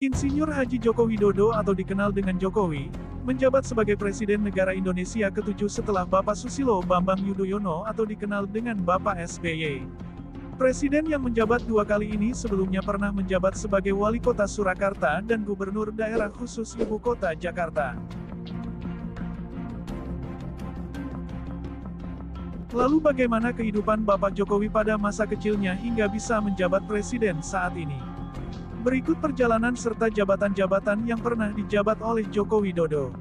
Insinyur Haji Joko Widodo atau dikenal dengan Jokowi, menjabat sebagai Presiden Negara Indonesia ke-7 setelah Bapak Susilo Bambang Yudhoyono atau dikenal dengan Bapak SBY. Presiden yang menjabat dua kali ini sebelumnya pernah menjabat sebagai Wali Kota Surakarta dan Gubernur Daerah Khusus Ibu Kota Jakarta. Lalu bagaimana kehidupan Bapak Jokowi pada masa kecilnya hingga bisa menjabat Presiden saat ini? Berikut perjalanan serta jabatan-jabatan yang pernah dijabat oleh Joko Widodo.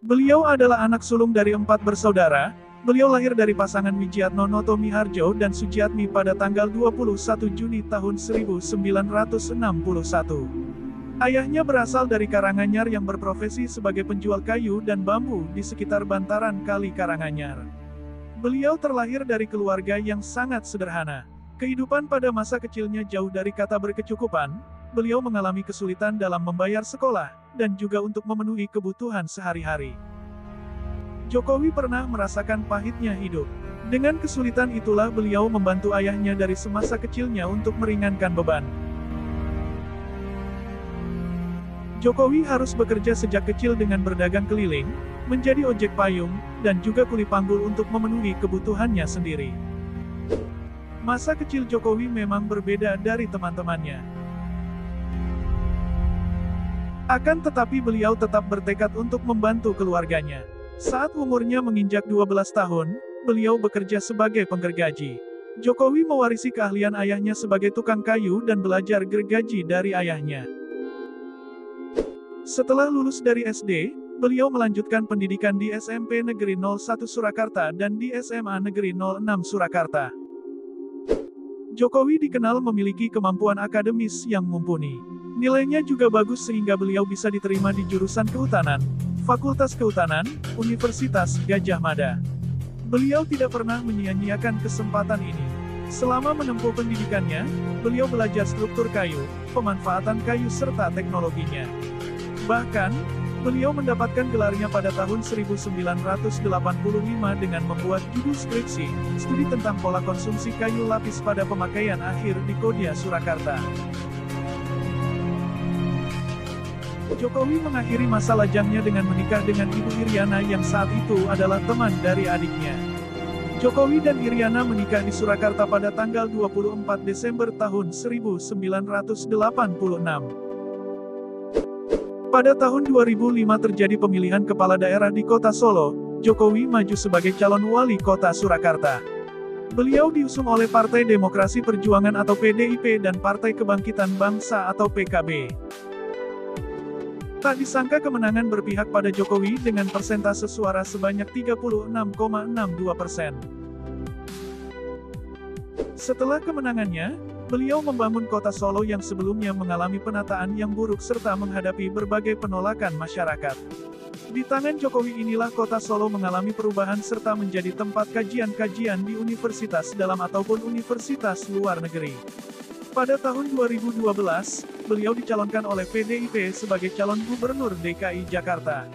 Beliau adalah anak sulung dari 4 bersaudara. Beliau lahir dari pasangan Wijiatno Noto Miharjo dan Sujiatmi pada tanggal 21 Juni tahun 1961. Ayahnya berasal dari Karanganyar yang berprofesi sebagai penjual kayu dan bambu di sekitar bantaran Kali Karanganyar. Beliau terlahir dari keluarga yang sangat sederhana. Kehidupan pada masa kecilnya jauh dari kata berkecukupan. Beliau mengalami kesulitan dalam membayar sekolah, dan juga untuk memenuhi kebutuhan sehari-hari. Jokowi pernah merasakan pahitnya hidup. Dengan kesulitan itulah beliau membantu ayahnya dari semasa kecilnya untuk meringankan beban. Jokowi harus bekerja sejak kecil dengan berdagang keliling, menjadi ojek payung, dan juga kuli panggul untuk memenuhi kebutuhannya sendiri. Masa kecil Jokowi memang berbeda dari teman-temannya. Akan tetapi beliau tetap bertekad untuk membantu keluarganya. Saat umurnya menginjak 12 tahun, beliau bekerja sebagai penggergaji. Jokowi mewarisi keahlian ayahnya sebagai tukang kayu dan belajar gergaji dari ayahnya. Setelah lulus dari SD, beliau melanjutkan pendidikan di SMP Negeri 01 Surakarta dan di SMA Negeri 06 Surakarta. Jokowi dikenal memiliki kemampuan akademis yang mumpuni. Nilainya juga bagus sehingga beliau bisa diterima di jurusan Kehutanan, Fakultas Kehutanan, Universitas Gadjah Mada. Beliau tidak pernah menyia-nyiakan kesempatan ini. Selama menempuh pendidikannya, beliau belajar struktur kayu, pemanfaatan kayu serta teknologinya. Bahkan, beliau mendapatkan gelarnya pada tahun 1985 dengan membuat judul skripsi, studi tentang pola konsumsi kayu lapis pada pemakaian akhir di Kodia Surakarta. Jokowi mengakhiri masa lajangnya dengan menikah dengan Ibu Iriana yang saat itu adalah teman dari adiknya. Jokowi dan Iriana menikah di Surakarta pada tanggal 24 Desember tahun 1986. Pada tahun 2005 terjadi pemilihan kepala daerah di Kota Solo. Jokowi maju sebagai calon wali kota Surakarta. Beliau diusung oleh Partai Demokrasi Perjuangan atau PDIP dan Partai Kebangkitan Bangsa atau PKB. Tak disangka kemenangan berpihak pada Jokowi dengan persentase suara sebanyak 36,62%. Setelah kemenangannya, beliau membangun kota Solo yang sebelumnya mengalami penataan yang buruk serta menghadapi berbagai penolakan masyarakat. Di tangan Jokowi inilah kota Solo mengalami perubahan serta menjadi tempat kajian-kajian di universitas dalam ataupun universitas luar negeri. Pada tahun 2012, beliau dicalonkan oleh PDIP sebagai calon gubernur DKI Jakarta.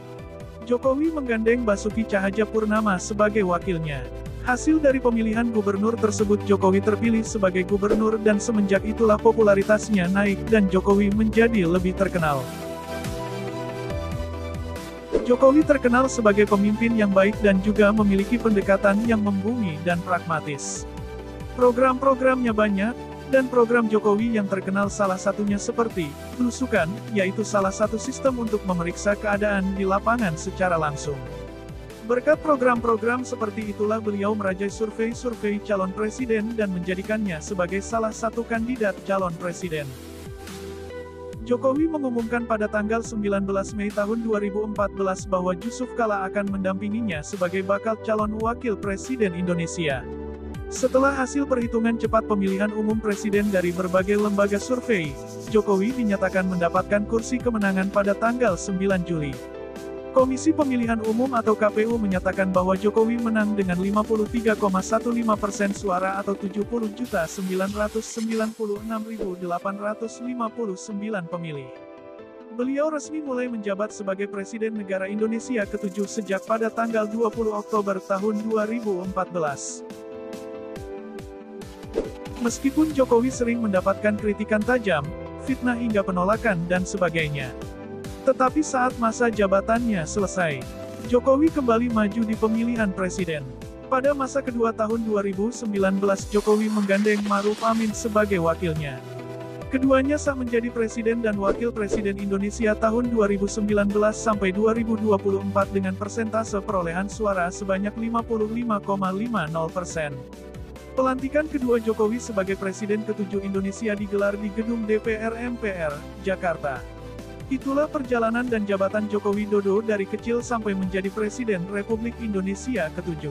Jokowi menggandeng Basuki Cahayapurnama sebagai wakilnya. Hasil dari pemilihan gubernur tersebut Jokowi terpilih sebagai gubernur dan semenjak itulah popularitasnya naik dan Jokowi menjadi lebih terkenal. Jokowi terkenal sebagai pemimpin yang baik dan juga memiliki pendekatan yang membumi dan pragmatis. Program-programnya banyak, dan program Jokowi yang terkenal salah satunya seperti Belusukan, yaitu salah satu sistem untuk memeriksa keadaan di lapangan secara langsung. Berkat program-program seperti itulah beliau merajai survei-survei calon presiden dan menjadikannya sebagai salah satu kandidat calon presiden. Jokowi mengumumkan pada tanggal 19 Mei tahun 2014 bahwa Yusuf Kala akan mendampinginya sebagai bakal calon wakil presiden Indonesia. Setelah hasil perhitungan cepat pemilihan umum presiden dari berbagai lembaga survei, Jokowi dinyatakan mendapatkan kursi kemenangan pada tanggal 9 Juli. Komisi Pemilihan Umum atau KPU menyatakan bahwa Jokowi menang dengan 53,15% suara atau 70.996.859 pemilih. Beliau resmi mulai menjabat sebagai Presiden Negara Indonesia ke-7 sejak pada tanggal 20 Oktober tahun 2014. Meskipun Jokowi sering mendapatkan kritikan tajam, fitnah hingga penolakan dan sebagainya. Tetapi saat masa jabatannya selesai, Jokowi kembali maju di pemilihan presiden. Pada masa kedua tahun 2019 Jokowi menggandeng Ma'ruf Amin sebagai wakilnya. Keduanya sah menjadi Presiden dan Wakil Presiden Indonesia tahun 2019 sampai 2024 dengan persentase perolehan suara sebanyak 55,50%. Pelantikan kedua Jokowi sebagai Presiden ke-7 Indonesia digelar di Gedung DPR MPR, Jakarta. Itulah perjalanan dan jabatan Joko Widodo dari kecil sampai menjadi Presiden Republik Indonesia ke-7.